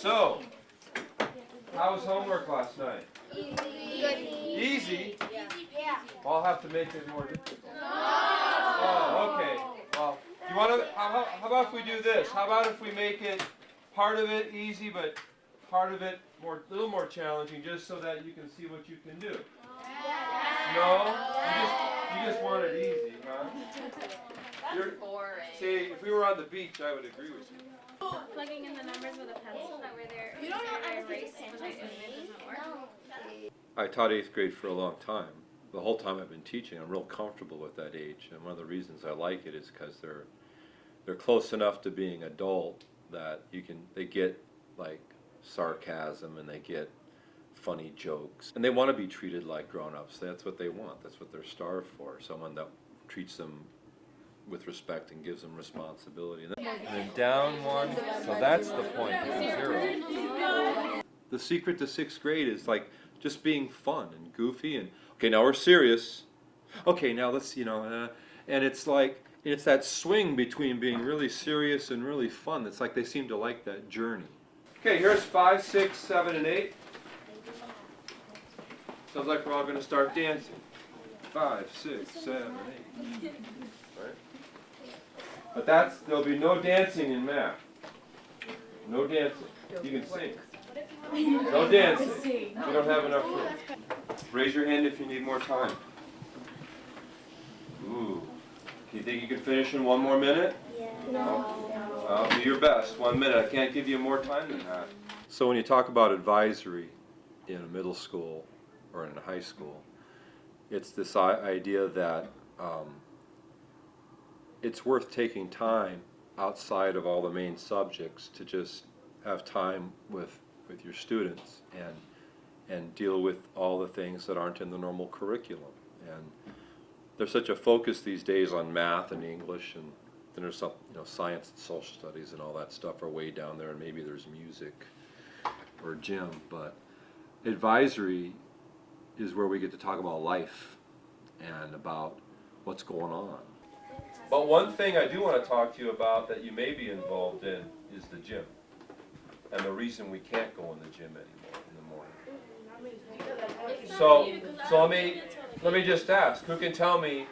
So, how was homework last night? Easy? Yeah. Well, I'll have to make it more difficult. Oh, okay. Well, do you want to? How about if we do this? How about if we make it part of it easy, but part of it a little more challenging, just so that you can see what you can do? No? You just want it easy, huh? That's boring. See, if we were on the beach, I would agree with you. Plugging in the numbers with a pencil that were there. You don't know erase when it doesn't work. I taught 8th grade for a long time. The whole time I've been teaching, I'm real comfortable with that age, and one of the reasons I like it is because they're close enough to being adult that they get like sarcasm and they get funny jokes, and they want to be treated like grown-ups. That's what they want. That's what they're starved for. Someone that treats them with respect and gives them responsibility. And then down one, so that's the point, 0. The secret to 6th grade is like just being fun and goofy and, okay, now we're serious. Okay, now let's, and it's like, it's that swing between being really serious and really fun. It's like they seem to like that journey. Okay, here's 5, 6, 7, and 8. Sounds like we're all going to start dancing. 5, 6, 7, 8. Right? But there'll be no dancing in math. No dancing. You can sing. No dancing. We don't have enough room. Raise your hand if you need more time. Ooh. Do you think you can finish in 1 more minute? Yeah. No. Do your best. 1 minute. I can't give you more time than that. So when you talk about advisory in a middle school or in a high school, it's this idea that it's worth taking time outside of all the main subjects to just have time with your students and deal with all the things that aren't in the normal curriculum. And there's such a focus these days on math and English, and then there's some, science and social studies and all that stuff are way down there, and maybe there's music or gym, but advisory is where we get to talk about life and about what's going on. But one thing I do want to talk to you about that you may be involved in is the gym, and the reason we can't go in the gym anymore in the morning. So let me just ask, who can tell me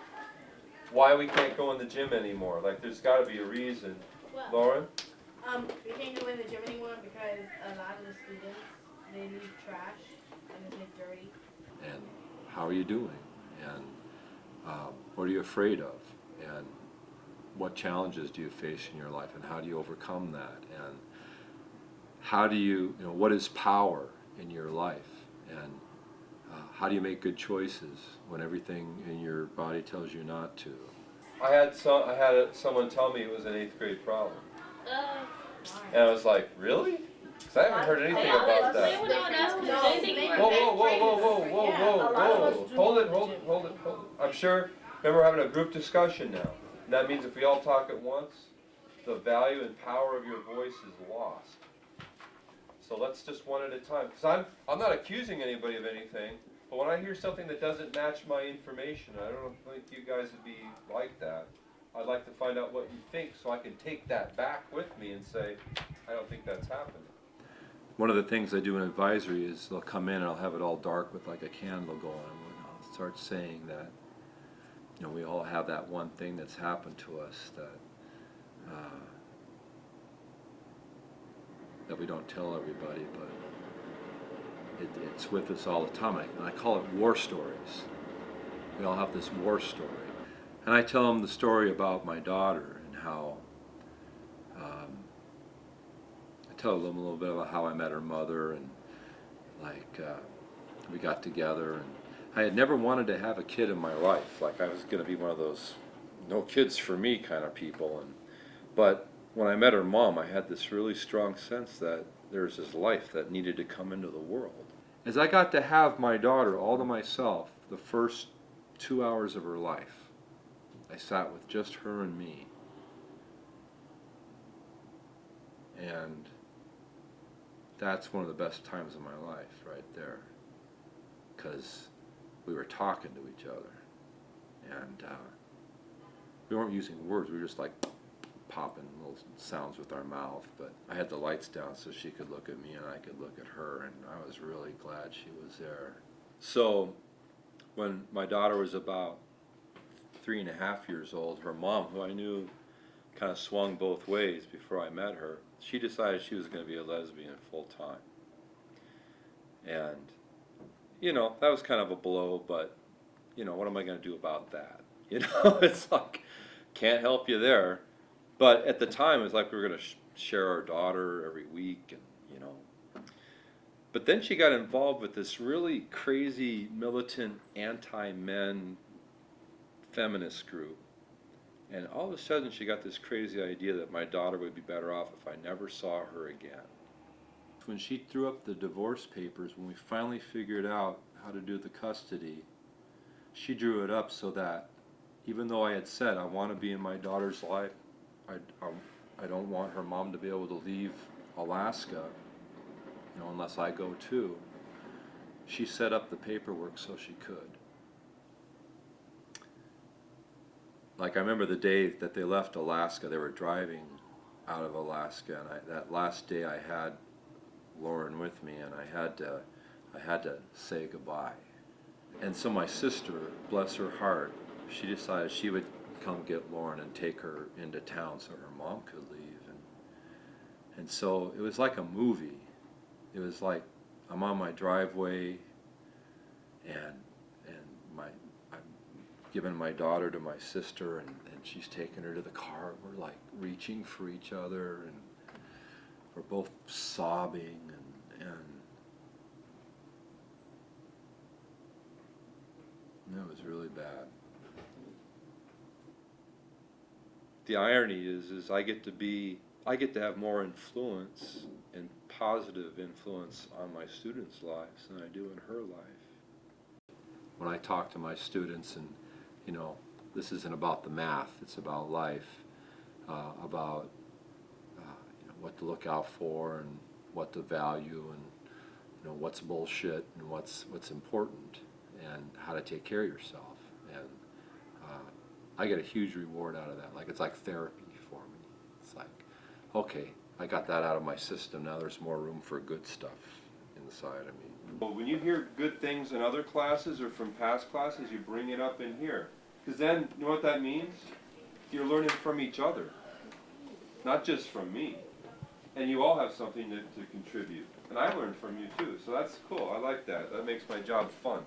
why we can't go in the gym anymore? Like, there's got to be a reason. Lauren? We can't go in the gym anymore because a lot of the students, they leave trash and it's like dirty. And how are you doing? And what are you afraid of? And what challenges do you face in your life? And how do you overcome that? And how do you, what is power in your life? And how do you make good choices when everything in your body tells you not to? I had someone tell me it was an 8th grade problem. And I was like, really? Because I haven't heard anything about that. Whoa. Hold it. I'm sure, remember we're having a group discussion now. And that means if we all talk at once, the value and power of your voice is lost. So let's just one at a time. Because I'm not accusing anybody of anything, but when I hear something that doesn't match my information, I don't think you guys would be like that. I'd like to find out what you think so I can take that back with me and say, I don't think that's happening. One of the things I do in advisory is they'll come in and I'll have it all dark with like a candle going, and I'll start saying that, we all have that one thing that's happened to us that we don't tell everybody, but it's with us all the time. And I call it war stories. We all have this war story. And I tell them the story about my daughter and how I tell them a little bit about how I met her mother, and we got together, and I had never wanted to have a kid in my life. Like, I was going to be one of those no kids for me kind of people. But when I met her mom, I had this really strong sense that there was this life that needed to come into the world. As I got to have my daughter all to myself, the first 2 hours of her life, I sat with just her and me. And that's one of the best times of my life right there, because we were talking to each other, and we weren't using words. We were just like popping little sounds with our mouth, but I had the lights down so she could look at me and I could look at her, and I was really glad she was there. So when my daughter was about 3.5 years old, her mom, who I knew kind of swung both ways before I met her, she decided she was going to be a lesbian full time. And, you know, that was kind of a blow, but, you know, what am I going to do about that? You know, it's like, can't help you there. But at the time, it was like we were going to share our daughter every week, and, you know. But then she got involved with this really crazy, militant, anti-men feminist group. And all of a sudden, she got this crazy idea that my daughter would be better off if I never saw her again. When she threw up the divorce papers, when we finally figured out how to do the custody, she drew it up so that even though I had said I want to be in my daughter's life, I don't want her mom to be able to leave Alaska, you know, unless I go too. She set up the paperwork so she could. Like, I remember the day that they left Alaska, they were driving out of Alaska, and that last day I had Lauren with me, and I had to say goodbye. And so my sister, bless her heart, she decided she would come get Lauren and take her into town so her mom could leave. And so it was like a movie. It was like I'm on my driveway, and I'm giving my daughter to my sister, and she's taking her to the car. We're like reaching for each other, and we're both sobbing, and it was really bad. The irony is I get to have more influence and positive influence on my students' lives than I do in her life. When I talk to my students, and you know, this isn't about the math, it's about life, about you know, what to look out for and what to value, and you know, what's bullshit and what's important, and how to take care of yourself. And I get a huge reward out of that. Like, it's like therapy for me. It's like, okay, I got that out of my system. Now there's more room for good stuff inside of me. Well, when you hear good things in other classes or from past classes, you bring it up in here. Because then, you know what that means? You're learning from each other, not just from me. And you all have something to contribute. And I learned from you too, so that's cool. I like that. That makes my job fun.